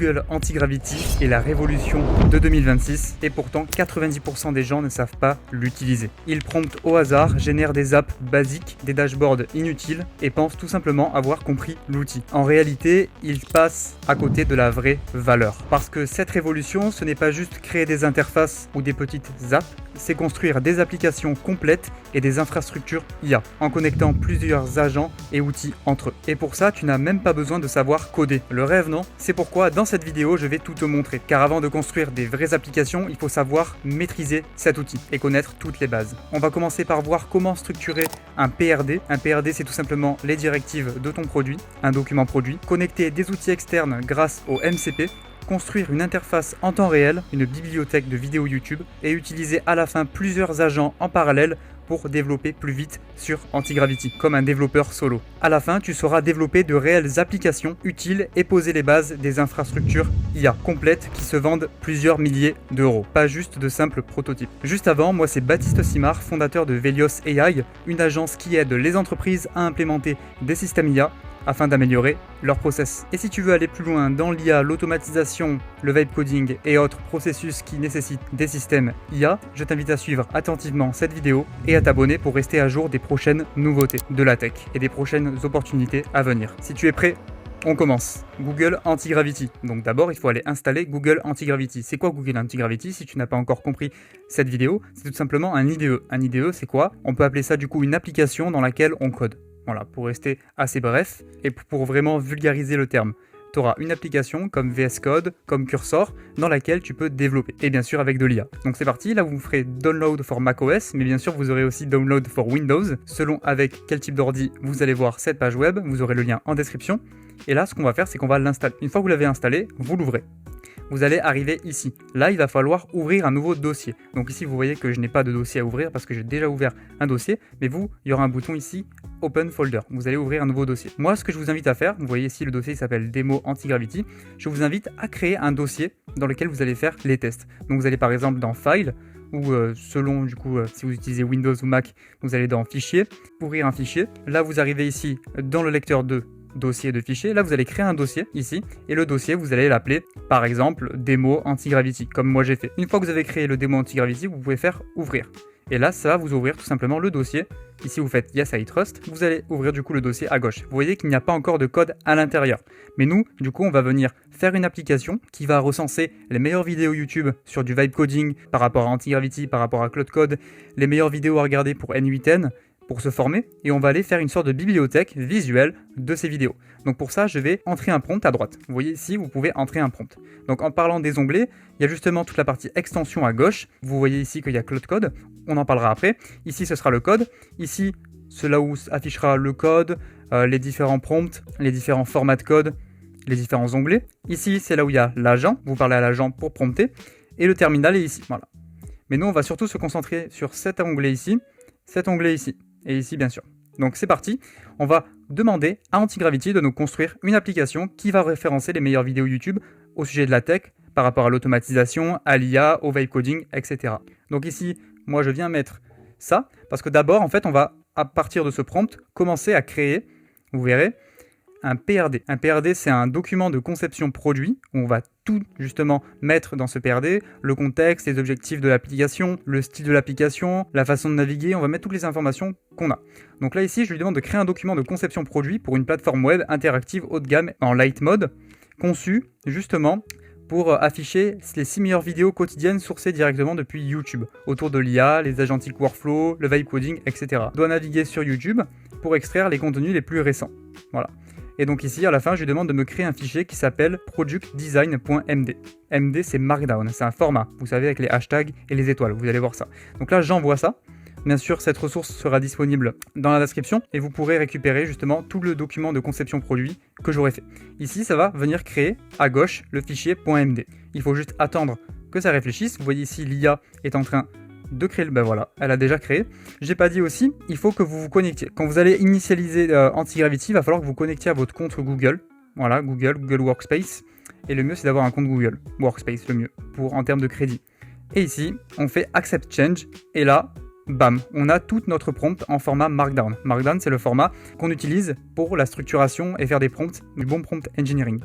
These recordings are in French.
Google Anti-Gravity est la révolution de 2026 et pourtant 90% des gens ne savent pas l'utiliser. Ils promptent au hasard, génèrent des apps basiques, des dashboards inutiles et pensent tout simplement avoir compris l'outil. En réalité, ils passent à côté de la vraie valeur. Parce que cette révolution, ce n'est pas juste créer des interfaces ou des petites apps, c'est construire des applications complètes et des infrastructures IA, en connectant plusieurs agents et outils entre eux. Et pour ça, tu n'as même pas besoin de savoir coder. Le rêve, non? C'est pourquoi dans cette vidéo, je vais tout te montrer. Car avant de construire des vraies applications, il faut savoir maîtriser cet outil et connaître toutes les bases. On va commencer par voir comment structurer un PRD. Un PRD, c'est tout simplement les directives de ton produit, un document produit, connecter des outils externes grâce au MCP, construire une interface en temps réel, une bibliothèque de vidéos YouTube et utiliser à la fin plusieurs agents en parallèle pour développer plus vite sur Anti-Gravity, comme un développeur solo. À la fin, tu sauras développer de réelles applications utiles et poser les bases des infrastructures IA complètes qui se vendent plusieurs milliers d'euros, pas juste de simples prototypes. Juste avant, moi c'est Baptiste Simard, fondateur de Velios AI, une agence qui aide les entreprises à implémenter des systèmes IA afin d'améliorer leur process. Et si tu veux aller plus loin dans l'IA, l'automatisation, le vibe coding et autres processus qui nécessitent des systèmes IA, je t'invite à suivre attentivement cette vidéo et à t'abonner pour rester à jour des prochaines nouveautés de la tech et des prochaines opportunités à venir. Si tu es prêt, on commence. Google Anti-Gravity. Donc d'abord, il faut aller installer Google Anti-Gravity. C'est quoi Google Anti-Gravity? Si tu n'as pas encore compris cette vidéo, c'est tout simplement un IDE. Un IDE, c'est quoi? On peut appeler ça du coup une application dans laquelle on code. Voilà, pour rester assez bref et pour vraiment vulgariser le terme. Tu auras une application comme VS Code, comme Cursor, dans laquelle tu peux développer. Et bien sûr avec de l'IA. Donc c'est parti, là vous ferez Download for macOS, mais bien sûr vous aurez aussi Download for Windows. Selon avec quel type d'ordi vous allez voir cette page web, vous aurez le lien en description. Et là ce qu'on va faire, c'est qu'on va l'installer. Une fois que vous l'avez installé, vous l'ouvrez. Vous allez arriver ici. Là, il va falloir ouvrir un nouveau dossier. Donc ici, vous voyez que je n'ai pas de dossier à ouvrir parce que j'ai déjà ouvert un dossier. Mais vous, il y aura un bouton ici, Open Folder. Vous allez ouvrir un nouveau dossier. Moi, ce que je vous invite à faire, vous voyez ici, le dossier s'appelle Démo Anti-Gravity. Je vous invite à créer un dossier dans lequel vous allez faire les tests. Donc vous allez par exemple dans File, ou selon du coup si vous utilisez Windows ou Mac, vous allez dans Fichier, ouvrir un fichier. Là, vous arrivez ici dans le lecteur de dossier de fichier. Là, vous allez créer un dossier ici et le dossier, vous allez l'appeler par exemple démo anti-gravity comme moi j'ai fait. Une fois que vous avez créé le démo anti-gravity, vous pouvez faire ouvrir. Et là, ça va vous ouvrir tout simplement le dossier. Ici, vous faites Yes I Trust. Vous allez ouvrir du coup le dossier à gauche. Vous voyez qu'il n'y a pas encore de code à l'intérieur. Mais nous, du coup, on va venir faire une application qui va recenser les meilleures vidéos YouTube sur du vibe coding par rapport à Anti-Gravity, par rapport à Cloud Code, les meilleures vidéos à regarder pour N8N, pour se former, et on va aller faire une sorte de bibliothèque visuelle de ces vidéos. Donc pour ça, je vais entrer un prompt à droite. Vous voyez ici, vous pouvez entrer un prompt. Donc en parlant des onglets, il y a justement toute la partie extension à gauche. Vous voyez ici qu'il y a Cloud Code, on en parlera après. Ici, ce sera le code. Ici, c'est là où affichera le code, les différents prompts, les différents formats de code, les différents onglets. Ici, c'est là où il y a l'agent. Vous parlez à l'agent pour prompter. Et le terminal est ici. Voilà. Mais nous, on va surtout se concentrer sur cet onglet ici, et ici bien sûr. Donc c'est parti, on va demander à Anti-Gravity de nous construire une application qui va référencer les meilleures vidéos YouTube au sujet de la tech, par rapport à l'automatisation, à l'IA, au vibe coding, etc. Donc ici, moi je viens mettre ça, parce que d'abord en fait on va, à partir de ce prompt, commencer à créer, vous verrez, un PRD. Un PRD, c'est un document de conception produit où on va tout justement mettre dans ce PRD, le contexte, les objectifs de l'application, le style de l'application, la façon de naviguer, on va mettre toutes les informations qu'on a. Donc là ici, je lui demande de créer un document de conception produit pour une plateforme web interactive haut de gamme en light mode, conçu justement pour afficher les 6 meilleures vidéos quotidiennes sourcées directement depuis YouTube, autour de l'IA, les agentic workflow, le vibe coding, etc. On doit naviguer sur YouTube pour extraire les contenus les plus récents. Voilà. Et donc ici, à la fin, je lui demande de me créer un fichier qui s'appelle productdesign.md. MD, c'est Markdown, c'est un format, vous savez, avec les hashtags et les étoiles, vous allez voir ça. Donc là, j'envoie ça. Bien sûr, cette ressource sera disponible dans la description et vous pourrez récupérer justement tout le document de conception produit que j'aurai fait. Ici, ça va venir créer à gauche le fichier .md. Il faut juste attendre que ça réfléchisse. Vous voyez ici, l'IA est en train de créer le... Ben voilà, elle a déjà créé. J'ai pas dit aussi, il faut que vous vous connectiez. Quand vous allez initialiser Anti-Gravity, il va falloir que vous connectiez à votre compte Google. Voilà, Google Workspace. Et le mieux, c'est d'avoir un compte Google Workspace, le mieux, en termes de crédit. Et ici, on fait Accept Change. Et là, bam, on a toute notre prompt en format Markdown. Markdown, c'est le format qu'on utilise pour la structuration et faire des prompts, du bon prompt engineering.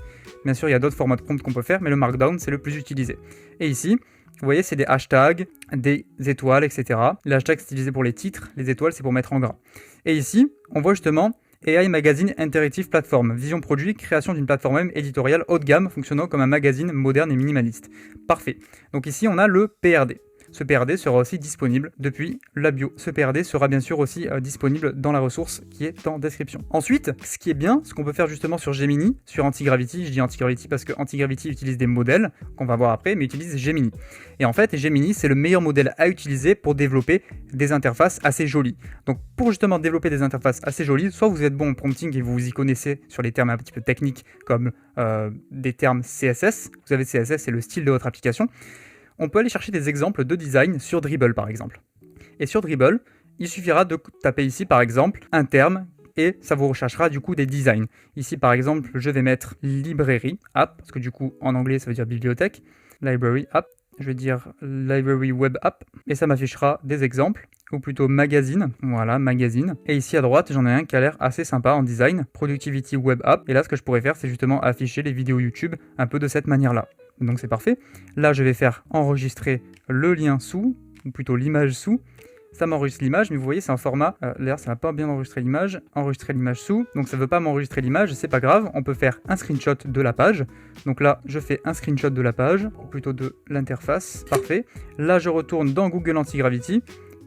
Bien sûr, il y a d'autres formats de prompt qu'on peut faire, mais le Markdown, c'est le plus utilisé. Et ici, vous voyez, c'est des hashtags, des étoiles, etc. Les hashtags, c'est utilisé pour les titres, les étoiles, c'est pour mettre en gras. Et ici, on voit justement AI Magazine Interactive Platform, vision produit, création d'une plateforme web éditoriale haut de gamme fonctionnant comme un magazine moderne et minimaliste. Parfait. Donc ici, on a le PRD. Ce PRD sera aussi disponible depuis la bio. Ce PRD sera bien sûr aussi disponible dans la ressource qui est en description. Ensuite, ce qui est bien, ce qu'on peut faire justement sur Gemini, sur Antigravity, je dis Antigravity parce que Antigravity utilise des modèles, qu'on va voir après, mais utilise Gemini. Et en fait, Gemini, c'est le meilleur modèle à utiliser pour développer des interfaces assez jolies. Donc pour justement développer des interfaces assez jolies, soit vous êtes bon en prompting et vous vous y connaissez sur les termes un petit peu techniques comme des termes CSS. Vous savez, CSS, c'est le style de votre application. On peut aller chercher des exemples de design sur Dribbble par exemple. Et sur Dribbble, il suffira de taper ici par exemple un terme et ça vous recherchera du coup des designs. Ici par exemple, je vais mettre librairie app, parce que du coup en anglais ça veut dire bibliothèque, library app, je vais dire library web app, et ça m'affichera des exemples, ou plutôt magazine, voilà, magazine. Et ici à droite, j'en ai un qui a l'air assez sympa en design, productivity web app, et là ce que je pourrais faire c'est justement afficher les vidéos YouTube un peu de cette manière-là. Donc c'est parfait. Là, je vais faire enregistrer le lien sous, ou plutôt l'image sous. Ça m'enregistre l'image, mais vous voyez, c'est un format. D'ailleurs, ça n'a pas bien enregistré l'image. Enregistrer l'image sous. Donc ça ne veut pas m'enregistrer l'image, c'est pas grave. On peut faire un screenshot de la page. Donc là, je fais un screenshot de la page, ou plutôt de l'interface. Parfait. Là, je retourne dans Google Antigravity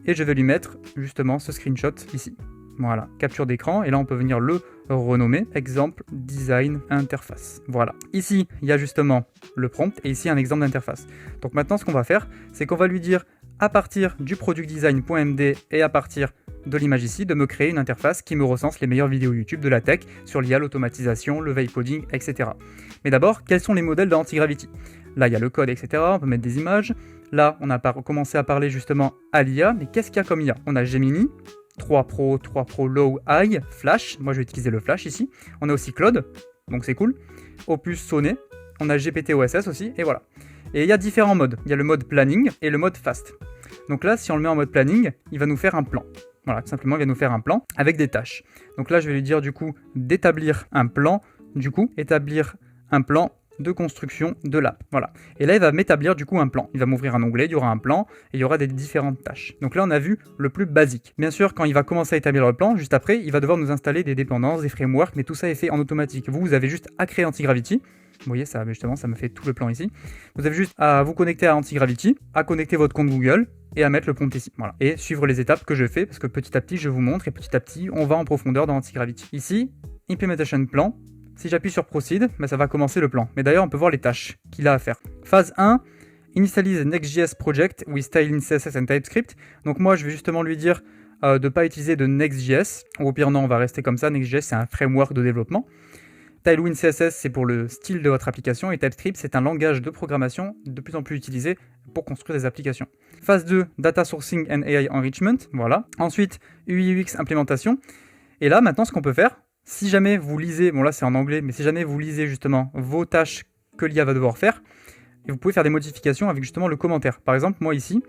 et je vais lui mettre justement ce screenshot ici. Voilà, capture d'écran, et là on peut venir le renommer, exemple design interface. Voilà, ici il y a justement le prompt et ici un exemple d'interface. Donc maintenant ce qu'on va faire, c'est qu'on va lui dire à partir du productdesign.md et à partir de l'image ici, de me créer une interface qui me recense les meilleures vidéos YouTube de la tech sur l'IA, l'automatisation, le vibe coding, etc. Mais d'abord, quels sont les modèles de Antigravity? Là il y a le code, etc. On peut mettre des images. Là on a commencé à parler justement à l'IA, mais qu'est-ce qu'il y a comme IA? On a Gemini, 3 Pro, 3 Pro Low, High, Flash, moi je vais utiliser le Flash ici. On a aussi Claude, donc c'est cool. Opus Sonnet, on a GPT OSS aussi, et voilà. Et il y a différents modes, il y a le mode planning et le mode fast. Donc là, si on le met en mode planning, il va nous faire un plan. Voilà, tout simplement, il va nous faire un plan avec des tâches. Donc là, je vais lui dire du coup d'établir un plan, du coup, établir un plan de construction de l'app. Voilà. Et là, il va m'établir du coup un plan. Il va m'ouvrir un onglet, il y aura un plan et il y aura des différentes tâches. Donc là, on a vu le plus basique. Bien sûr, quand il va commencer à établir le plan, juste après, il va devoir nous installer des dépendances, des frameworks, mais tout ça est fait en automatique. Vous avez juste à créer Antigravity. Vous voyez, ça, justement, ça me fait tout le plan ici. Vous avez juste à vous connecter à Antigravity, à connecter votre compte Google et à mettre le prompt ici. Voilà. Et suivre les étapes que je fais parce que petit à petit, je vous montre et petit à petit, on va en profondeur dans Antigravity. Ici, Implementation Plan. Si j'appuie sur Proceed, ça va commencer le plan. Mais d'ailleurs, on peut voir les tâches qu'il a à faire. Phase 1, Initialize Next.js Project with Style in CSS and TypeScript. Donc moi, je vais justement lui dire de ne pas utiliser de Next.js. Ou au pire, non, on va rester comme ça. Next.js, c'est un framework de développement. Tailwind CSS, c'est pour le style de votre application. Et TypeScript, c'est un langage de programmation de plus en plus utilisé pour construire des applications. Phase 2, Data Sourcing and AI Enrichment. Voilà. Ensuite, UI/UX Implémentation. Et là, maintenant, ce qu'on peut faire, si jamais vous lisez, bon là c'est en anglais, mais si jamais vous lisez justement vos tâches que l'IA va devoir faire, et vous pouvez faire des modifications avec justement le commentaire. Par exemple, moi ici,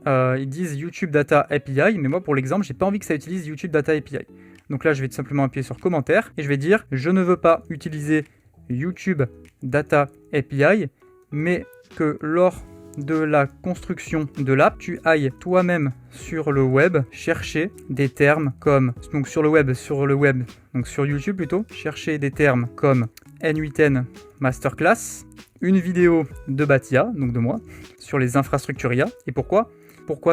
ils disent YouTube Data API, mais moi pour l'exemple, j'ai pas envie que ça utilise YouTube Data API. Donc là, je vais tout simplement appuyer sur commentaire, et je vais dire, je ne veux pas utiliser YouTube Data API, mais que lors de la construction de l'app, tu ailles toi-même sur le web chercher des termes comme, donc sur le web, donc sur YouTube plutôt, chercher des termes comme N8N Masterclass, une vidéo de Batia, donc de moi, sur les infrastructures IA. Et pourquoi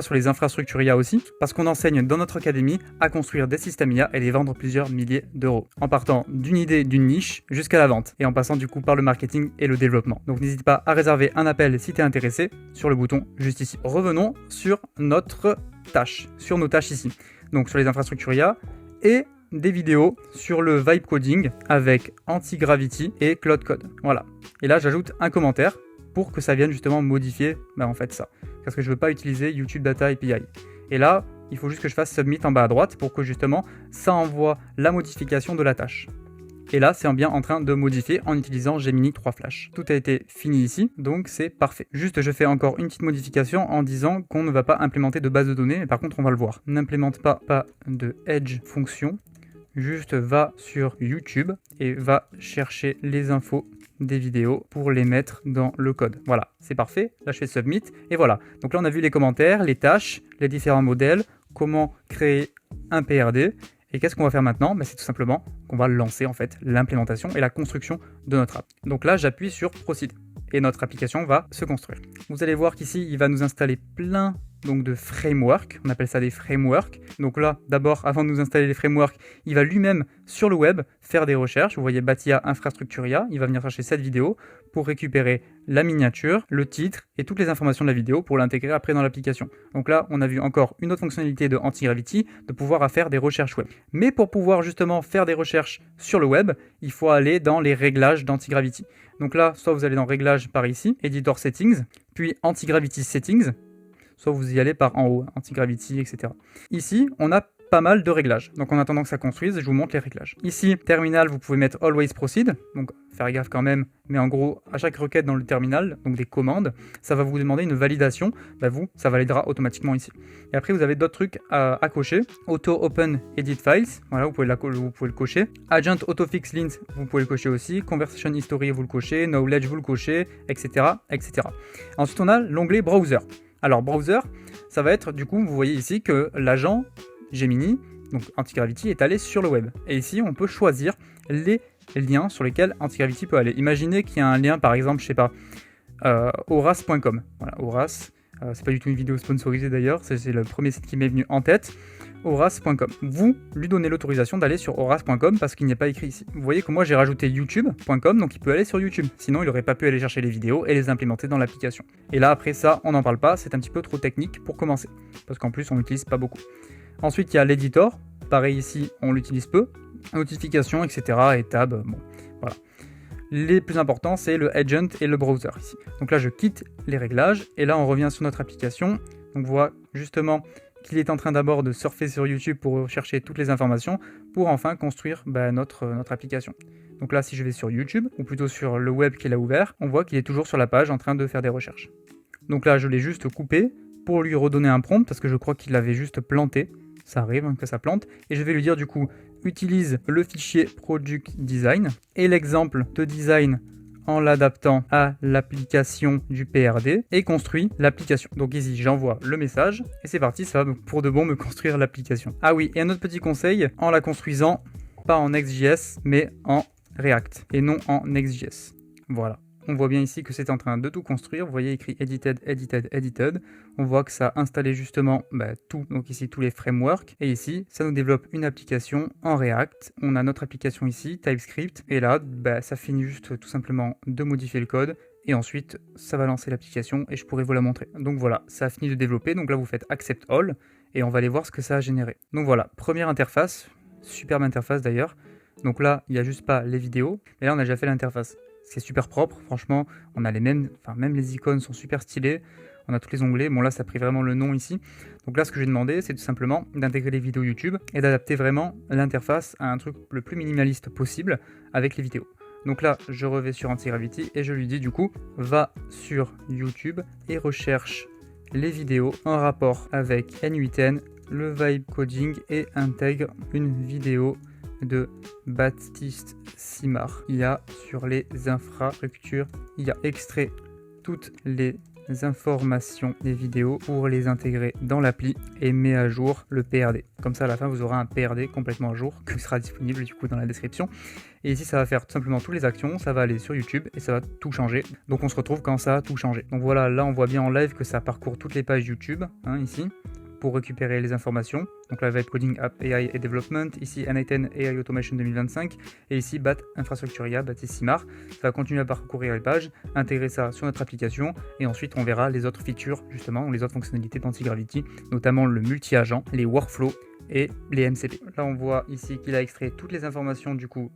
sur les infrastructures IA aussi? Parce qu'on enseigne dans notre académie à construire des systèmes IA et les vendre plusieurs milliers d'euros. En partant d'une idée, d'une niche, jusqu'à la vente. Et en passant du coup par le marketing et le développement. Donc n'hésite pas à réserver un appel si tu es intéressé sur le bouton juste ici. Revenons sur notre tâche, sur nos tâches ici. Donc sur les infrastructures IA et des vidéos sur le vibe coding avec Antigravity et Claude Code. Voilà. Et là j'ajoute un commentaire pour que ça vienne justement modifier en fait ça. Parce que je ne veux pas utiliser YouTube Data API. Et là, il faut juste que je fasse Submit en bas à droite pour que justement ça envoie la modification de la tâche. Et là, c'est bien en train de modifier en utilisant Gemini 3 Flash. Tout a été fini ici, donc c'est parfait. Juste, je fais encore une petite modification en disant qu'on ne va pas implémenter de base de données, mais par contre, on va le voir. N'implémente pas de Edge fonction, juste va sur YouTube et va chercher les infos des vidéos pour les mettre dans le code. Voilà, c'est parfait. Là, je fais Submit et voilà. Donc là, on a vu les commentaires, les tâches, les différents modèles, comment créer un PRD. Et qu'est-ce qu'on va faire maintenant? C'est tout simplement qu'on va lancer en fait l'implémentation et la construction de notre app. Donc là, j'appuie sur Proceed et notre application va se construire. Vous allez voir qu'ici, il va nous installer plein de frameworks. On appelle ça des frameworks. Donc là, d'abord, avant de nous installer les frameworks, il va lui-même sur le web faire des recherches. Vous voyez Batia Infrastructuria. Il va venir chercher cette vidéo pour récupérer la miniature, le titre et toutes les informations de la vidéo pour l'intégrer après dans l'application. Donc là, on a vu encore une autre fonctionnalité de Antigravity, de pouvoir faire des recherches web. Mais pour pouvoir justement faire des recherches sur le web, il faut aller dans les réglages d'Antigravity. Donc là, soit vous allez dans Réglages par ici, Editor Settings, puis Antigravity Settings, soit vous y allez par en haut, Antigravity, etc. Ici, on a pas mal de réglages. Donc en attendant que ça construise, je vous montre les réglages. Ici, terminal, vous pouvez mettre Always Proceed, donc faire gaffe quand même, mais en gros, à chaque requête dans le terminal, donc des commandes, ça va vous demander une validation, ça validera automatiquement ici. Et après, vous avez d'autres trucs à cocher. Auto Open Edit Files, voilà, vous pouvez le cocher. Agent Autofix Links, vous pouvez le cocher aussi. Conversation History, vous le cochez. Knowledge, vous le cochez, etc., etc. Ensuite, on a l'onglet Browser. Alors, Browser, ça va être, du coup, vous voyez ici que l'agent Gemini, donc Antigravity, est allé sur le web. Et ici, on peut choisir les liens sur lesquels Antigravity peut aller. Imaginez qu'il y a un lien, par exemple, je sais pas, Horace.com. Voilà, Horace, c'est pas du tout une vidéo sponsorisée d'ailleurs, c'est le premier site qui m'est venu en tête. Horace.com. Vous lui donnez l'autorisation d'aller sur Horace.com parce qu'il n'y a pas écrit ici. Vous voyez que moi j'ai rajouté YouTube.com, donc il peut aller sur YouTube. Sinon, il n'aurait pas pu aller chercher les vidéos et les implémenter dans l'application. Et là, après ça, on n'en parle pas, c'est un petit peu trop technique pour commencer. Parce qu'en plus, on l'utilise pas beaucoup. Ensuite, il y a l'éditor. Pareil ici, on l'utilise peu. Notifications, etc. et tab. Bon, voilà. Les plus importants, c'est le agent et le browser ici. Donc là, je quitte les réglages et là, on revient sur notre application. Donc, on voit justement qu'il est en train d'abord de surfer sur YouTube pour chercher toutes les informations pour enfin construire notre application. Donc là, si je vais sur YouTube, ou plutôt sur le web qu'il a ouvert, on voit qu'il est toujours sur la page en train de faire des recherches. Donc là, je l'ai juste coupé pour lui redonner un prompt parce que je crois qu'il l'avait juste planté. Ça arrive que ça plante. Et je vais lui dire du coup, utilise le fichier Product Design et l'exemple de design en l'adaptant à l'application du PRD et construit l'application. Donc ici, j'envoie le message et c'est parti, ça va pour de bon me construire l'application. Ah oui, et un autre petit conseil, en la construisant, pas en Next.js, mais en React et non en Next.js. Voilà. On voit bien ici que c'est en train de tout construire. Vous voyez écrit Edited, Edited, Edited. On voit que ça a installé justement tout, donc ici tous les frameworks. Et ici, ça nous développe une application en React. On a notre application ici, TypeScript. Et là, ça finit juste tout simplement de modifier le code. Et ensuite, ça va lancer l'application et je pourrai vous la montrer. Donc voilà, ça a fini de développer. Donc là, vous faites Accept All et on va aller voir ce que ça a généré. Donc voilà, première interface. Superbe interface d'ailleurs. Donc là, il n'y a juste pas les vidéos. Mais là, on a déjà fait l'interface. C'est super propre, franchement, on a les mêmes, même les icônes sont super stylées, on a tous les onglets, bon là ça a pris vraiment le nom ici. Donc là ce que j'ai demandé c'est tout simplement d'intégrer les vidéos YouTube et d'adapter vraiment l'interface à un truc le plus minimaliste possible avec les vidéos. Donc là je reviens sur Antigravity et je lui dis du coup, va sur YouTube et recherche les vidéos en rapport avec N8N, le vibe coding et intègre une vidéo de Baptiste Simard. Il y a sur les infrastructures, il y a extrait toutes les informations des vidéos pour les intégrer dans l'appli et met à jour le PRD. Comme ça à la fin vous aurez un PRD complètement à jour qui sera disponible du coup dans la description. Et ici ça va faire tout simplement toutes les actions, ça va aller sur YouTube et ça va tout changer. Donc on se retrouve quand ça a tout changé. Donc voilà, là on voit bien en live que ça parcourt toutes les pages YouTube, ici, pour récupérer les informations. Donc là, Vibe Coding App AI et Development, ici N8N AI Automation 2025, et ici BAT Infrastructuria, Baptiste Simard. Ça va continuer à parcourir les pages, intégrer ça sur notre application, et ensuite on verra les autres features, justement, ou les autres fonctionnalités d'Antigravity, notamment le multi-agent, les workflows et les MCP. Là, on voit ici qu'il a extrait toutes les informations du coup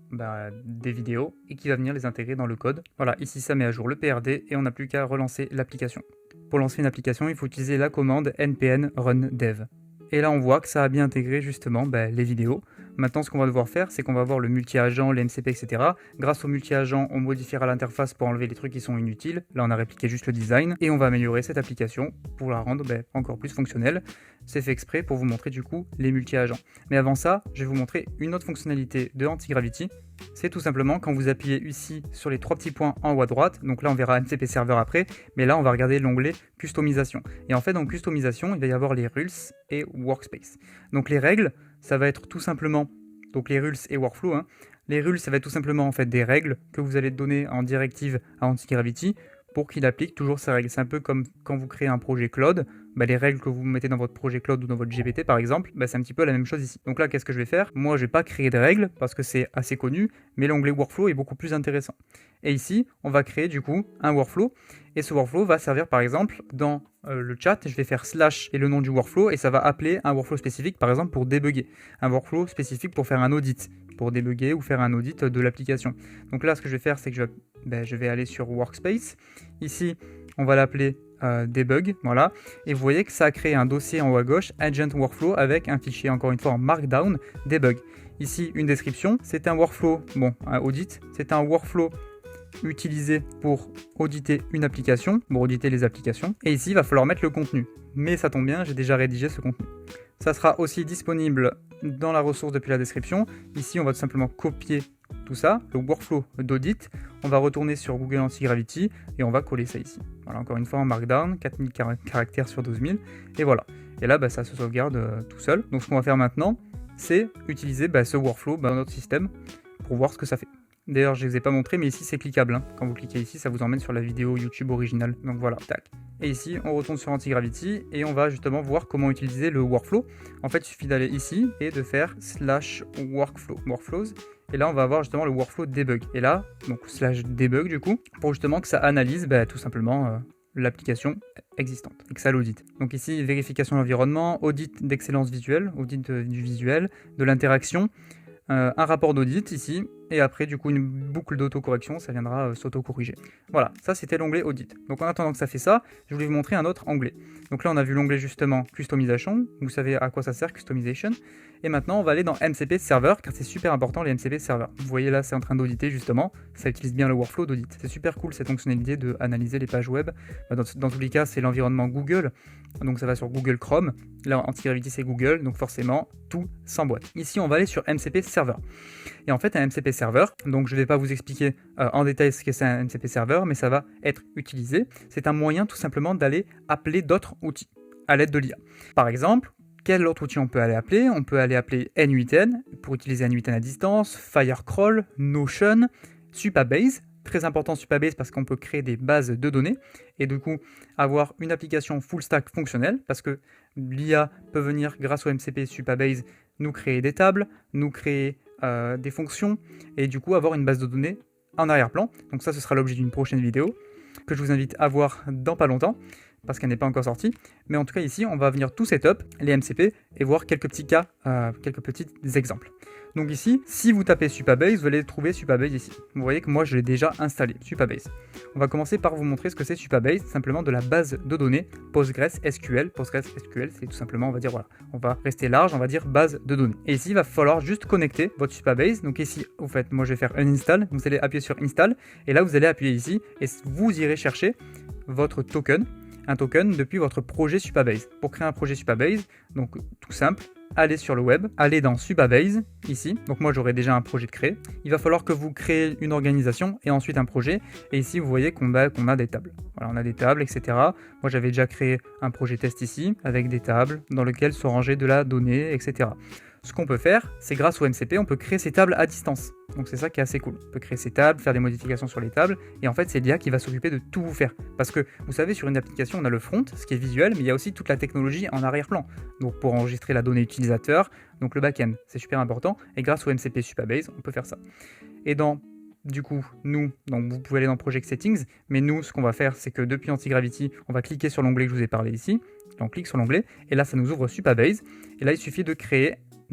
des vidéos et qu'il va venir les intégrer dans le code. Voilà, ici ça met à jour le PRD et on n'a plus qu'à relancer l'application. Pour lancer une application, il faut utiliser la commande npm run dev. Et là, on voit que ça a bien intégré justement les vidéos. Maintenant, ce qu'on va devoir faire, c'est qu'on va voir le multi-agent, les MCP, etc. Grâce au multi-agent, on modifiera l'interface pour enlever les trucs qui sont inutiles. Là, on a répliqué juste le design et on va améliorer cette application pour la rendre encore plus fonctionnelle. C'est fait exprès pour vous montrer du coup les multi-agents. Mais avant ça, je vais vous montrer une autre fonctionnalité de Antigravity. C'est tout simplement quand vous appuyez ici sur les trois petits points en haut à droite, donc là on verra MCP Server après, mais là on va regarder l'onglet customisation. Et en fait dans customisation, il va y avoir les rules et workspace. Donc les règles, ça va être tout simplement, donc les rules et workflow, hein. Les rules, ça va être tout simplement en fait des règles que vous allez donner en directive à Antigravity pour qu'il applique toujours ces règles. C'est un peu comme quand vous créez un projet Cloud, les règles que vous mettez dans votre projet Cloud ou dans votre GPT par exemple, c'est un petit peu la même chose ici. Donc là, qu'est-ce que je vais faire? Moi, je vais pas créer de règles parce que c'est assez connu, mais l'onglet Workflow est beaucoup plus intéressant. Et ici, on va créer du coup un workflow, et ce workflow va servir par exemple dans le chat, je vais faire slash et le nom du workflow, et ça va appeler un workflow spécifique par exemple pour débugger, un workflow spécifique pour faire un audit, pour débugger ou faire un audit de l'application. Donc là, ce que je vais faire, c'est que je vais aller sur Workspace. Ici, on va l'appeler debug, voilà. Et vous voyez que ça a créé un dossier en haut à gauche, Agent Workflow, avec un fichier encore une fois en Markdown, debug. Ici, une description, c'est un workflow, un audit, c'est un workflow utilisé pour auditer une application, pour auditer les applications. Et ici, il va falloir mettre le contenu. Mais ça tombe bien, j'ai déjà rédigé ce contenu. Ça sera aussi disponible dans la ressource depuis la description. Ici, on va tout simplement copier tout ça, le workflow d'audit. On va retourner sur Google Antigravity et on va coller ça ici. Voilà, encore une fois en Markdown, 4000 caractères sur 12000. Et voilà. Et là, ça se sauvegarde tout seul. Donc, ce qu'on va faire maintenant, c'est utiliser ce workflow dans notre système pour voir ce que ça fait. D'ailleurs, je ne les ai pas montré, mais ici, c'est cliquable, hein. Quand vous cliquez ici, ça vous emmène sur la vidéo YouTube originale. Donc voilà, tac. Et ici, on retourne sur Antigravity et on va justement voir comment utiliser le workflow. En fait, il suffit d'aller ici et de faire /workflows. Et là, on va avoir justement le workflow debug. Et là, donc /debug du coup, pour justement que ça analyse tout simplement l'application existante et que ça l'audite. Donc ici, vérification de l'environnement, audit d'excellence visuelle, audit du visuel, de l'interaction, un rapport d'audit ici, et après du coup une boucle d'autocorrection, ça viendra s'auto-corriger. Voilà, ça c'était l'onglet audit. Donc en attendant que ça fait ça, je voulais vous montrer un autre onglet. Donc là on a vu l'onglet justement customization, vous savez à quoi ça sert customization, et maintenant on va aller dans MCP Server, car c'est super important les MCP Server. Vous voyez là c'est en train d'auditer justement, ça utilise bien le workflow d'audit. C'est super cool cette fonctionnalité de analyser les pages web. Dans tous les cas c'est l'environnement Google, donc ça va sur Google Chrome. Là Antigravity c'est Google, donc forcément tout s'emboîte. Ici on va aller sur MCP Server. Et en fait un MCP Server, donc je ne vais pas vous expliquer en détail ce que c'est un MCP Server, mais ça va être utilisé. C'est un moyen tout simplement d'aller appeler d'autres outils à l'aide de l'IA. Par exemple, quel autre outil on peut aller appeler? On peut aller appeler N8N pour utiliser N8N à distance, Firecrawl, Notion, Supabase. Très important Supabase parce qu'on peut créer des bases de données et du coup avoir une application full stack fonctionnelle parce que l'IA peut venir grâce au MCP Supabase nous créer des tables, nous créer des fonctions et du coup avoir une base de données en arrière-plan. Donc ça ce sera l'objet d'une prochaine vidéo que je vous invite à voir dans pas longtemps parce qu'elle n'est pas encore sortie. Mais en tout cas ici on va venir tout setup, les MCP et voir quelques petits cas, quelques petits exemples. Donc ici, si vous tapez Supabase, vous allez trouver Supabase ici. Vous voyez que moi je l'ai déjà installé, Supabase. On va commencer par vous montrer ce que c'est Supabase, simplement de la base de données PostgreSQL. PostgreSQL, c'est tout simplement, on va dire, voilà, on va rester large, on va dire base de données. Et ici, il va falloir juste connecter votre Supabase. Donc ici, vous faites, moi je vais faire un install, vous allez appuyer sur install, et là vous allez appuyer ici, et vous irez chercher votre token, un token depuis votre projet Supabase. Pour créer un projet Supabase, donc tout simple, allez sur le web, allez dans Supabase, ici, donc moi j'aurai déjà un projet de créer. Il va falloir que vous créez une organisation et ensuite un projet, et ici vous voyez qu'on a des tables. Voilà, on a des tables, etc. Moi j'avais déjà créé un projet test ici, avec des tables dans lesquelles sont rangées de la donnée, etc. Ce qu'on peut faire, c'est grâce au MCP, on peut créer ces tables à distance. Donc c'est ça qui est assez cool. On peut créer ces tables, faire des modifications sur les tables, et en fait c'est l'IA qui va s'occuper de tout vous faire. Parce que vous savez, sur une application, on a le front, ce qui est visuel, mais il y a aussi toute la technologie en arrière-plan. Donc pour enregistrer la donnée utilisateur, donc le back-end, c'est super important, et grâce au MCP Supabase, on peut faire ça. Et du coup, donc vous pouvez aller dans Project Settings, mais nous, ce qu'on va faire, c'est que depuis Antigravity, on va cliquer sur l'onglet que je vous ai parlé ici, Là, on clique sur l'onglet et là ça nous ouvre Supabase. Et là il suffit de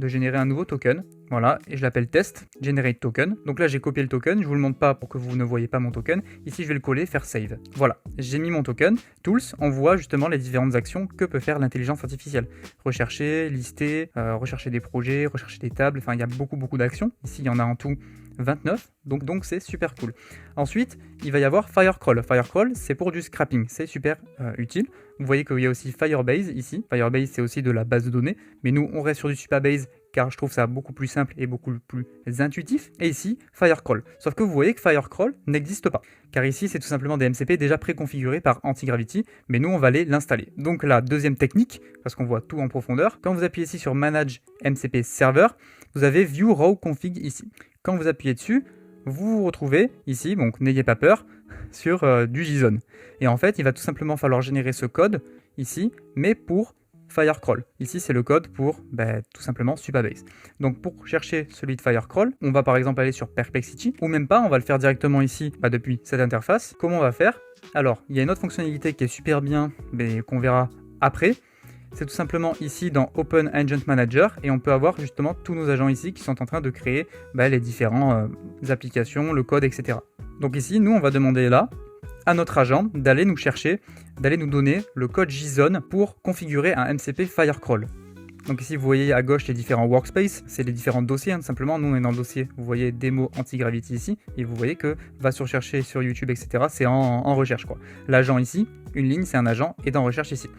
générer un nouveau token. Voilà, et je l'appelle test, generate token. Donc là j'ai copié le token, je vous le montre pas pour que vous ne voyez pas mon token. Ici je vais le coller, faire save. Voilà, j'ai mis mon token. Tools, on voit justement les différentes actions que peut faire l'intelligence artificielle. Rechercher, lister, rechercher des projets, rechercher des tables, enfin il y a beaucoup d'actions. Ici il y en a en tout 29, donc c'est super cool. Ensuite, il va y avoir Firecrawl. Firecrawl, c'est pour du scrapping, c'est super utile. Vous voyez qu'il y a aussi Firebase ici. Firebase, c'est aussi de la base de données, mais nous, on reste sur du Supabase car je trouve ça beaucoup plus simple et beaucoup plus intuitif. Et ici, Firecrawl. Sauf que vous voyez que Firecrawl n'existe pas, car ici, c'est tout simplement des MCP déjà préconfigurés par Antigravity, mais nous, on va aller l'installer. Donc la deuxième technique, parce qu'on voit tout en profondeur, quand vous appuyez ici sur Manage MCP Server, vous avez View Raw Config ici. Quand vous appuyez dessus, vous vous retrouvez ici, donc n'ayez pas peur, sur du JSON. Et en fait, il va tout simplement falloir générer ce code ici, mais pour Firecrawl. Ici, c'est le code pour tout simplement Supabase. Donc pour chercher celui de Firecrawl, on va par exemple aller sur Perplexity, ou même pas, on va le faire directement ici depuis cette interface. Comment on va faire? Alors, il y a une autre fonctionnalité qui est super bien, mais qu'on verra après. C'est tout simplement ici dans Open Agent Manager et on peut avoir justement tous nos agents ici qui sont en train de créer les différentes applications, le code, etc. Donc ici, nous, on va demander là à notre agent d'aller nous chercher, d'aller nous donner le code JSON pour configurer un MCP Firecrawl. Donc ici, vous voyez à gauche les différents workspaces, c'est les différents dossiers, tout simplement. Nous, on est dans le dossier, vous voyez démo Antigravity ici, et vous voyez que va sur chercher sur YouTube, etc. C'est en recherche, quoi. L'agent ici, une ligne, c'est un agent, et dans recherche ici.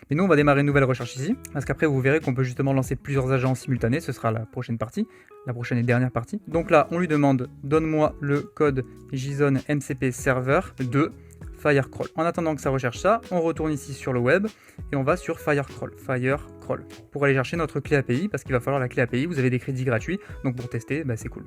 Et nous, on va démarrer une nouvelle recherche ici, parce qu'après, vous verrez qu'on peut justement lancer plusieurs agents en simultané. Ce sera la prochaine partie, la prochaine et dernière partie. Donc là, on lui demande, donne-moi le code JSON MCP Server de Firecrawl. En attendant que ça recherche ça, on retourne ici sur le web et on va sur Firecrawl, pour aller chercher notre clé API, parce qu'il va falloir la clé API. Vous avez des crédits gratuits, donc pour tester, c'est cool.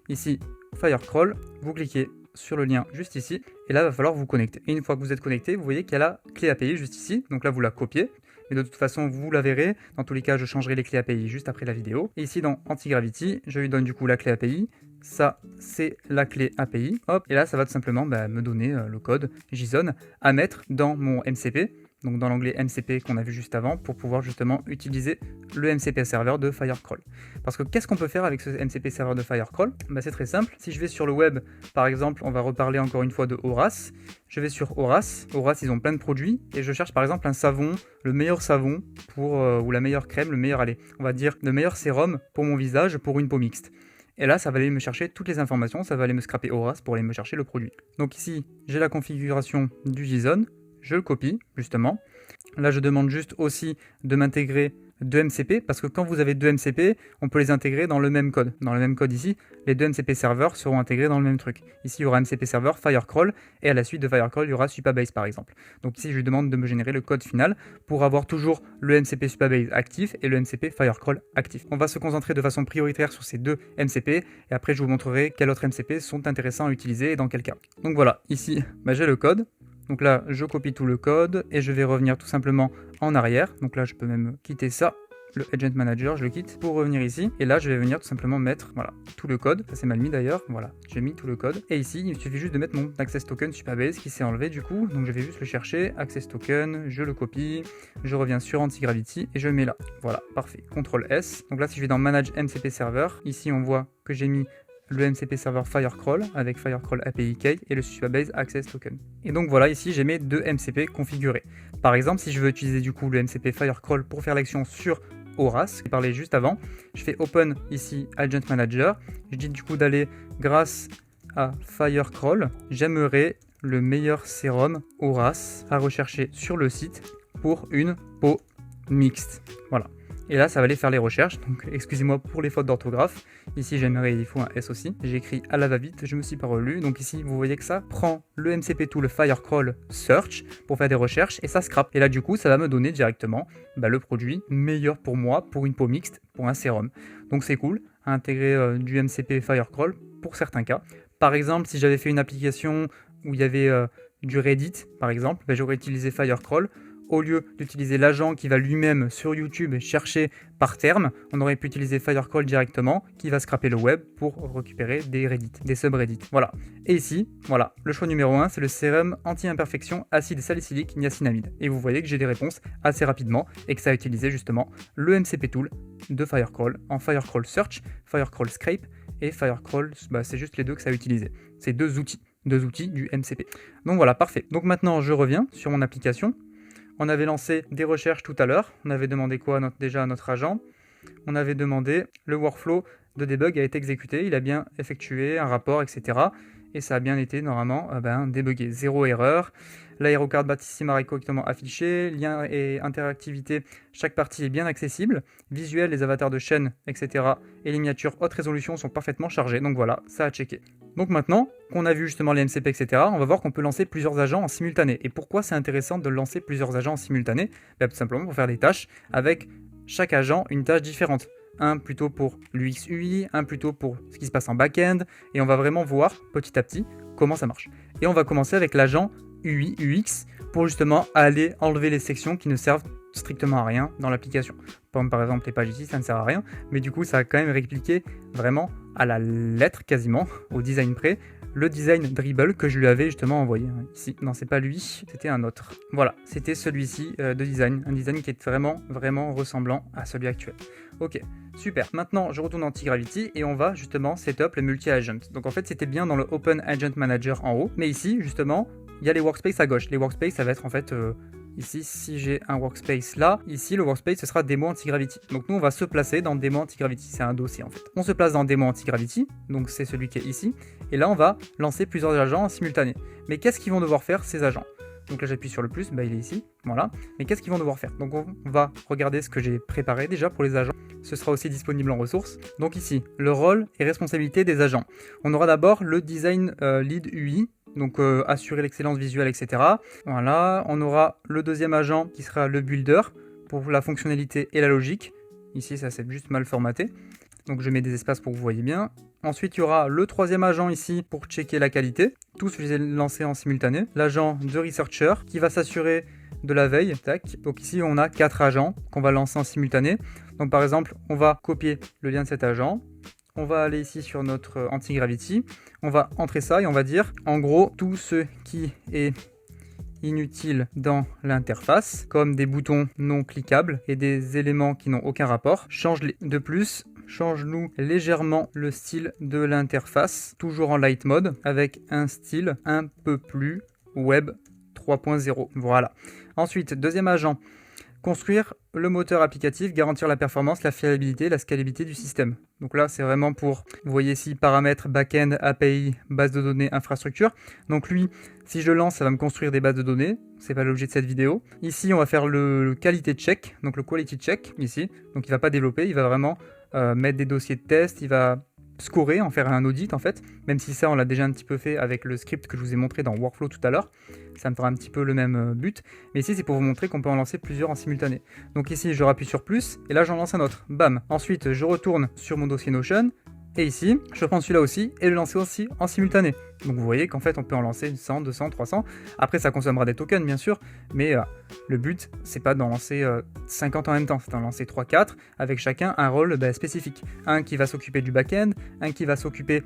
Ici, Firecrawl, vous cliquez sur le lien juste ici, et là, il va falloir vous connecter. Et une fois que vous êtes connecté, vous voyez qu'il y a la clé API juste ici, donc là, vous la copiez, mais de toute façon, vous la verrez. Dans tous les cas, je changerai les clés API juste après la vidéo. Et ici, dans Antigravity, je lui donne du coup la clé API. Ça, c'est la clé API. Hop, et là, ça va tout simplement me donner le code JSON à mettre dans mon MCP, donc dans l'onglet MCP qu'on a vu juste avant, pour pouvoir justement utiliser le MCP serveur de Firecrawl. Parce que qu'est-ce qu'on peut faire avec ce MCP serveur de Firecrawl? C'est très simple. Si je vais sur le web, par exemple, on va reparler encore une fois de Horace. Je vais sur Horace. Horace, ils ont plein de produits, et je cherche par exemple un savon, le meilleur savon pour ou la meilleure crème, le meilleur, on va dire le meilleur sérum pour mon visage pour une peau mixte. Et là, ça va aller me chercher toutes les informations, ça va aller me scraper Horace pour aller me chercher le produit. Donc ici, j'ai la configuration du JSON, je le copie, justement. Là, je demande juste aussi de m'intégrer 2 MCP, parce que quand vous avez 2 MCP, on peut les intégrer dans le même code. Dans le même code ici, les 2 MCP serveurs seront intégrés dans le même truc. Ici, il y aura MCP server Firecrawl, et à la suite de Firecrawl, il y aura Supabase par exemple. Donc ici, je lui demande de me générer le code final pour avoir toujours le MCP Supabase actif et le MCP Firecrawl actif. On va se concentrer de façon prioritaire sur ces 2 MCP, et après, je vous montrerai quels autres MCP sont intéressants à utiliser et dans quel cas. Donc voilà, ici, j'ai le code. Donc là, je copie tout le code et je vais revenir tout simplement en arrière. Donc là, je peux même quitter ça. Le Agent Manager, je le quitte pour revenir ici. Et là, je vais venir tout simplement mettre tout le code. Ça, c'est mal mis d'ailleurs. Voilà, j'ai mis tout le code. Et ici, il suffit juste de mettre mon Access Token Supabase qui s'est enlevé du coup. Donc je vais juste le chercher. Access Token, je le copie. Je reviens sur Antigravity et je le mets là. Voilà, parfait. CTRL S. Donc là, si je vais dans Manage MCP Server, ici, on voit que j'ai mis le MCP serveur Firecrawl avec Firecrawl API Key et le Supabase Access Token. Et donc voilà, ici j'ai mes 2 MCP configurés. Par exemple, si je veux utiliser du coup le MCP Firecrawl pour faire l'action sur Horace, qui parlait juste avant, je fais Open ici Agent Manager, je dis du coup d'aller grâce à Firecrawl, j'aimerais le meilleur sérum Horace à rechercher sur le site pour une peau mixte. Voilà. Et là, ça va aller faire les recherches. Donc, excusez-moi pour les fautes d'orthographe. Ici, j'aimerais, il faut un S aussi. J'ai écrit à la va-vite, je me suis pas relu. Donc ici, vous voyez que ça prend le MCP tool Firecrawl Search pour faire des recherches et ça scrape. Et là, du coup, ça va me donner directement le produit meilleur pour moi, pour une peau mixte, pour un sérum. Donc c'est cool à intégrer du MCP Firecrawl pour certains cas. Par exemple, si j'avais fait une application où il y avait du Reddit, par exemple, j'aurais utilisé Firecrawl. au lieu d'utiliser l'agent qui va lui-même sur YouTube chercher par terme, on aurait pu utiliser Firecrawl directement, qui va scraper le web pour récupérer des Reddit, des subreddits. Voilà. Et ici, voilà, le choix numéro 1, c'est le sérum anti-imperfection acide salicylique niacinamide. Et vous voyez que j'ai des réponses assez rapidement et que ça a utilisé justement le MCP tool de Firecrawl en Firecrawl Search, Firecrawl Scrape et Firecrawl, c'est juste les deux que ça a utilisé. C'est deux outils du MCP. Donc voilà, parfait. Donc maintenant, je reviens sur mon application. On avait lancé des recherches tout à l'heure. On avait demandé quoi déjà à notre agent? On avait demandé le workflow de debug a été exécuté. Il a bien effectué un rapport, etc. Et ça a bien été normalement débugué. 0 erreur. L'aérocard bâtissima est correctement affiché. Lien et interactivité, chaque partie est bien accessible. Visuel, les avatars de chaîne, etc. et les miniatures haute résolution sont parfaitement chargés. Donc voilà, ça a checké. Donc maintenant qu'on a vu justement les MCP, etc., on va voir qu'on peut lancer plusieurs agents en simultané. Et pourquoi c'est intéressant de lancer plusieurs agents en simultané? Tout simplement pour faire des tâches avec chaque agent une tâche différente. Un plutôt pour l'UX UI, un plutôt pour ce qui se passe en back-end, et on va vraiment voir petit à petit comment ça marche. Et on va commencer avec l'agent UI UX pour justement aller enlever les sections qui ne servent strictement à rien dans l'application. Par exemple les pages ici, ça ne sert à rien, mais du coup ça a quand même répliqué vraiment à la lettre quasiment, au design près, le design dribble que je lui avais justement envoyé. Ici, non, c'est pas lui, c'était un autre. Voilà, c'était celui-ci de design, un design qui est vraiment ressemblant à celui actuel. Ok, super. Maintenant, je retourne dans Antigravity et on va justement setup le multi-agent. Donc en fait, c'était bien dans le Open Agent Manager en haut, mais ici, justement, il y a les workspaces à gauche. Les workspaces, ça va être en fait... Ici, si j'ai un workspace là, ici le workspace ce sera démo anti-gravity. Donc nous on va se placer dans démo anti-gravity, c'est un dossier en fait. On se place dans démo anti-gravity, donc c'est celui qui est ici. Et là on va lancer plusieurs agents en simultané. Mais qu'est-ce qu'ils vont devoir faire ces agents? Donc là j'appuie sur le plus, il est ici, voilà. Mais qu'est-ce qu'ils vont devoir faire? Donc on va regarder ce que j'ai préparé déjà pour les agents. Ce sera aussi disponible en ressources. Donc ici, le rôle et responsabilité des agents. On aura d'abord le design lead UI. Donc assurer l'excellence visuelle, etc. Voilà, on aura le deuxième agent qui sera le builder pour la fonctionnalité et la logique. Ici, ça c'est juste mal formaté. Donc je mets des espaces pour que vous voyez bien. Ensuite, il y aura le troisième agent ici pour checker la qualité. Tous je les ai lancés en simultané. L'agent de researcher qui va s'assurer de la veille. Tac. Donc ici, on a 4 agents qu'on va lancer en simultané. Donc par exemple, on va copier le lien de cet agent. On va aller ici sur notre anti-gravity, on va entrer ça et on va dire, en gros, tout ce qui est inutile dans l'interface, comme des boutons non cliquables et des éléments qui n'ont aucun rapport, change-les. De plus, change-nous légèrement le style de l'interface, toujours en light mode, avec un style un peu plus web 3.0. Voilà. Ensuite, deuxième agent. Construire le moteur applicatif, garantir la performance, la fiabilité, la scalabilité du système. Donc là, c'est vraiment pour, vous voyez ici, paramètres, backend, API, base de données, infrastructure. Donc lui, si je le lance, ça va me construire des bases de données. C'est pas l'objet de cette vidéo. Ici, on va faire le qualité check, donc le quality check, ici. Donc il va pas développer, il va vraiment mettre des dossiers de test, il va scorer, en faire un audit en fait, même si ça on l'a déjà un petit peu fait avec le script que je vous ai montré dans Workflow tout à l'heure, ça me fera un petit peu le même but, mais ici c'est pour vous montrer qu'on peut en lancer plusieurs en simultané. Donc ici je rappuie sur plus, et là j'en lance un autre, bam. Ensuite je retourne sur mon dossier Notion, et ici je prends celui-là aussi, et le lancer aussi en simultané. Donc vous voyez qu'en fait on peut en lancer 100, 200, 300, après ça consommera des tokens bien sûr, mais le but c'est pas d'en lancer 50 en même temps, c'est d'en lancer 3-4, avec chacun un rôle spécifique. Un qui va s'occuper du back-end, un qui va s'occuper,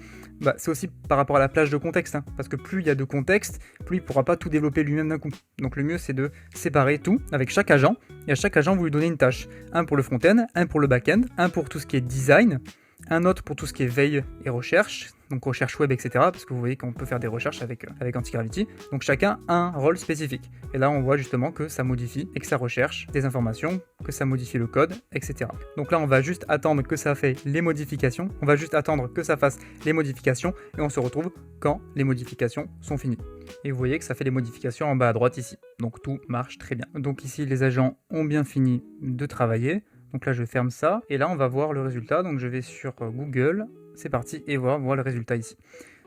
c'est aussi par rapport à la plage de contexte, parce que plus il y a de contexte, plus il ne pourra pas tout développer lui-même d'un coup. Donc le mieux c'est de séparer tout avec chaque agent, et à chaque agent vous lui donnez une tâche. Un pour le front-end, un pour le back-end, un pour tout ce qui est design, un autre pour tout ce qui est veille et recherche, donc recherche web, etc. Parce que vous voyez qu'on peut faire des recherches avec Antigravity. Donc chacun a un rôle spécifique. Et là, on voit justement que ça modifie et que ça recherche des informations, que ça modifie le code, etc. Donc là, on va juste attendre que ça fasse les modifications. On va juste attendre que ça fasse les modifications et on se retrouve quand les modifications sont finies. Et vous voyez que ça fait les modifications en bas à droite ici. Donc tout marche très bien. Donc ici, les agents ont bien fini de travailler. Donc là, je ferme ça. Et là, on va voir le résultat. Donc je vais sur Google. C'est parti. Et voilà, on voit le résultat ici.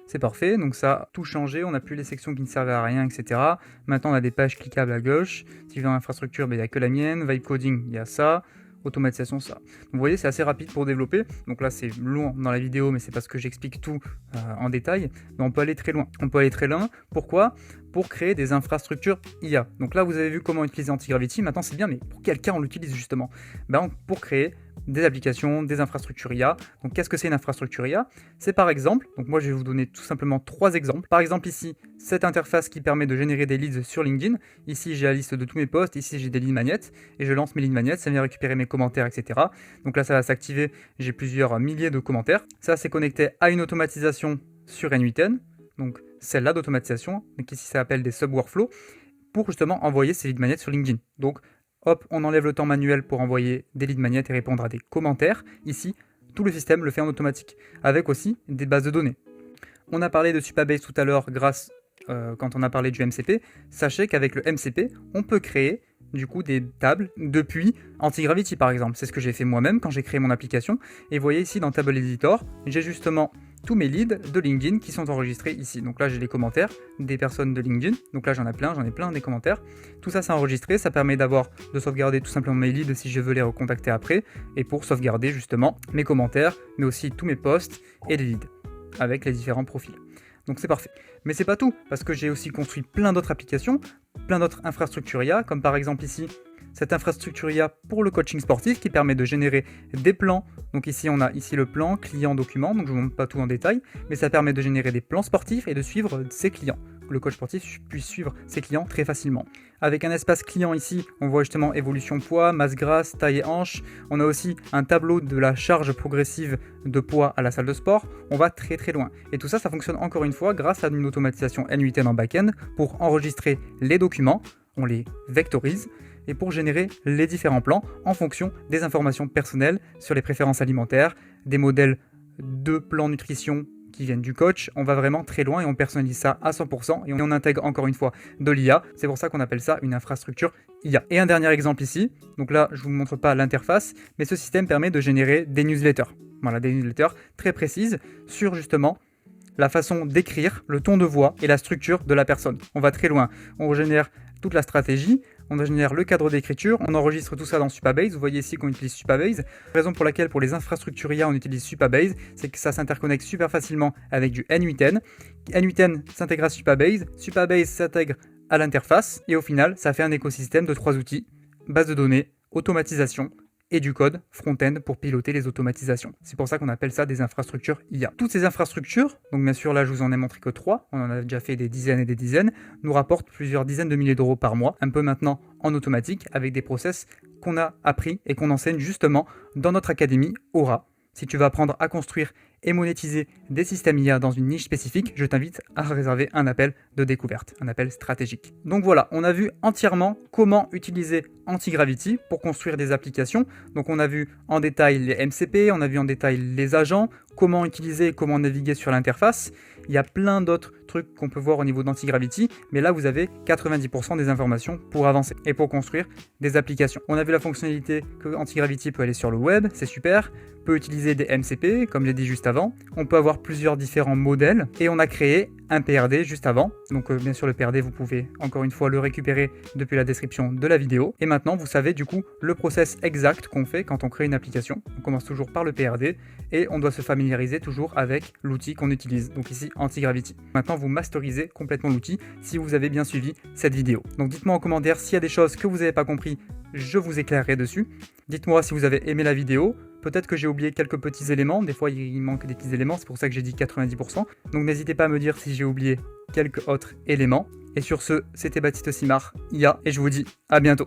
C'est parfait. Donc ça a tout changé. On n'a plus les sections qui ne servaient à rien, etc. Maintenant, on a des pages cliquables à gauche. Si je vais dans l'infrastructure, il n'y a que la mienne. Vibe coding, il y a ça. Automatisation, ça. Donc, vous voyez, c'est assez rapide pour développer. Donc là, c'est long dans la vidéo, mais c'est parce que j'explique tout en détail. Mais on peut aller très loin. On peut aller très loin. Pourquoi ? pour créer des infrastructures IA. Donc là, vous avez vu comment utiliser Antigravity. Maintenant, c'est bien, mais pour quel cas on l'utilise justement? Pour créer des applications, des infrastructures IA. Donc qu'est-ce que c'est une infrastructure IA? C'est par exemple, donc moi je vais vous donner tout simplement 3 exemples. Par exemple ici, cette interface qui permet de générer des leads sur LinkedIn. Ici j'ai la liste de tous mes posts, ici j'ai des lead magnets, et je lance mes lead magnets, ça vient récupérer mes commentaires, etc. Donc là ça va s'activer, j'ai plusieurs milliers de commentaires. Ça c'est connecté à une automatisation sur N8N, donc celle-là d'automatisation, qui ici ça s'appelle des sub-workflows, pour justement envoyer ces lead magnets sur LinkedIn. Donc hop, on enlève le temps manuel pour envoyer des lead magnets et répondre à des commentaires. Ici, tout le système le fait en automatique, avec aussi des bases de données. On a parlé de Supabase tout à l'heure quand on a parlé du MCP. Sachez qu'avec le MCP, on peut créer du coup des tables depuis Antigravity par exemple. C'est ce que j'ai fait moi-même quand j'ai créé mon application. Et vous voyez ici dans Table Editor, j'ai justement tous mes leads de LinkedIn qui sont enregistrés ici. Donc là, j'ai les commentaires des personnes de LinkedIn. Donc là, j'en ai plein des commentaires. Tout ça, c'est enregistré. Ça permet de sauvegarder tout simplement mes leads si je veux les recontacter après. Et pour sauvegarder justement mes commentaires, mais aussi tous mes posts et les leads avec les différents profils. Donc c'est parfait. Mais c'est pas tout, parce que j'ai aussi construit plein d'autres applications, plein d'autres infrastructures IA, comme par exemple ici, cette infrastructure IA pour le coaching sportif qui permet de générer des plans. Donc ici, on a ici le plan client document, donc je ne vous montre pas tout en détail, mais ça permet de générer des plans sportifs et de suivre ses clients. Que le coach sportif puisse suivre ses clients très facilement. Avec un espace client ici, on voit justement évolution poids, masse grasse, taille et hanche. On a aussi un tableau de la charge progressive de poids à la salle de sport. On va très très loin. Et tout ça, ça fonctionne encore une fois grâce à une automatisation N8N en back-end pour enregistrer les documents, on les vectorise, et pour générer les différents plans en fonction des informations personnelles sur les préférences alimentaires, des modèles de plans nutrition qui viennent du coach. On va vraiment très loin et on personnalise ça à 100% et on intègre encore une fois de l'IA. C'est pour ça qu'on appelle ça une infrastructure IA. Et un dernier exemple ici, donc là je ne vous montre pas l'interface, mais ce système permet de générer des newsletters. Voilà, des newsletters très précises sur justement la façon d'écrire, le ton de voix et la structure de la personne. On va très loin, on génère toute la stratégie, on génère le cadre d'écriture, on enregistre tout ça dans Supabase. Vous voyez ici qu'on utilise Supabase. La raison pour laquelle pour les infrastructures IA on utilise Supabase, c'est que ça s'interconnecte super facilement avec du N8N. N8N s'intègre à Supabase, Supabase s'intègre à l'interface et au final ça fait un écosystème de 3 outils, base de données, automatisation et du code front-end pour piloter les automatisations. C'est pour ça qu'on appelle ça des infrastructures IA. Toutes ces infrastructures, donc bien sûr là je vous en ai montré que 3, on en a déjà fait des dizaines et des dizaines, nous rapportent plusieurs dizaines de milliers d'euros par mois, un peu maintenant en automatique avec des process qu'on a appris et qu'on enseigne justement dans notre académie Aura. Si tu veux apprendre à construire et monétiser des systèmes IA dans une niche spécifique, je t'invite à réserver un appel de découverte, un appel stratégique. Donc voilà, on a vu entièrement comment utiliser Antigravity pour construire des applications. Donc on a vu en détail les MCP, on a vu en détail les agents, comment utiliser, comment naviguer sur l'interface. Il y a plein d'autres trucs qu'on peut voir au niveau d'Antigravity, mais là vous avez 90% des informations pour avancer et pour construire des applications. On a vu la fonctionnalité que Antigravity peut aller sur le web, c'est super, peut utiliser des MCP, comme j'ai dit juste avant. On peut avoir plusieurs différents modèles et on a créé un PRD juste avant. Donc bien sûr le PRD vous pouvez encore une fois le récupérer depuis la description de la vidéo. Et maintenant vous savez du coup le process exact qu'on fait quand on crée une application. On commence toujours par le PRD et on doit se familiariser toujours avec l'outil qu'on utilise. Donc ici Antigravity. Maintenant vous masterisez complètement l'outil si vous avez bien suivi cette vidéo. Donc dites-moi en commentaire s'il y a des choses que vous n'avez pas compris, je vous éclairerai dessus. Dites-moi si vous avez aimé la vidéo. Peut-être que j'ai oublié quelques petits éléments, des fois il manque des petits éléments, c'est pour ça que j'ai dit 90%. Donc n'hésitez pas à me dire si j'ai oublié quelques autres éléments. Et sur ce, c'était Baptiste Simard, IA, et je vous dis à bientôt.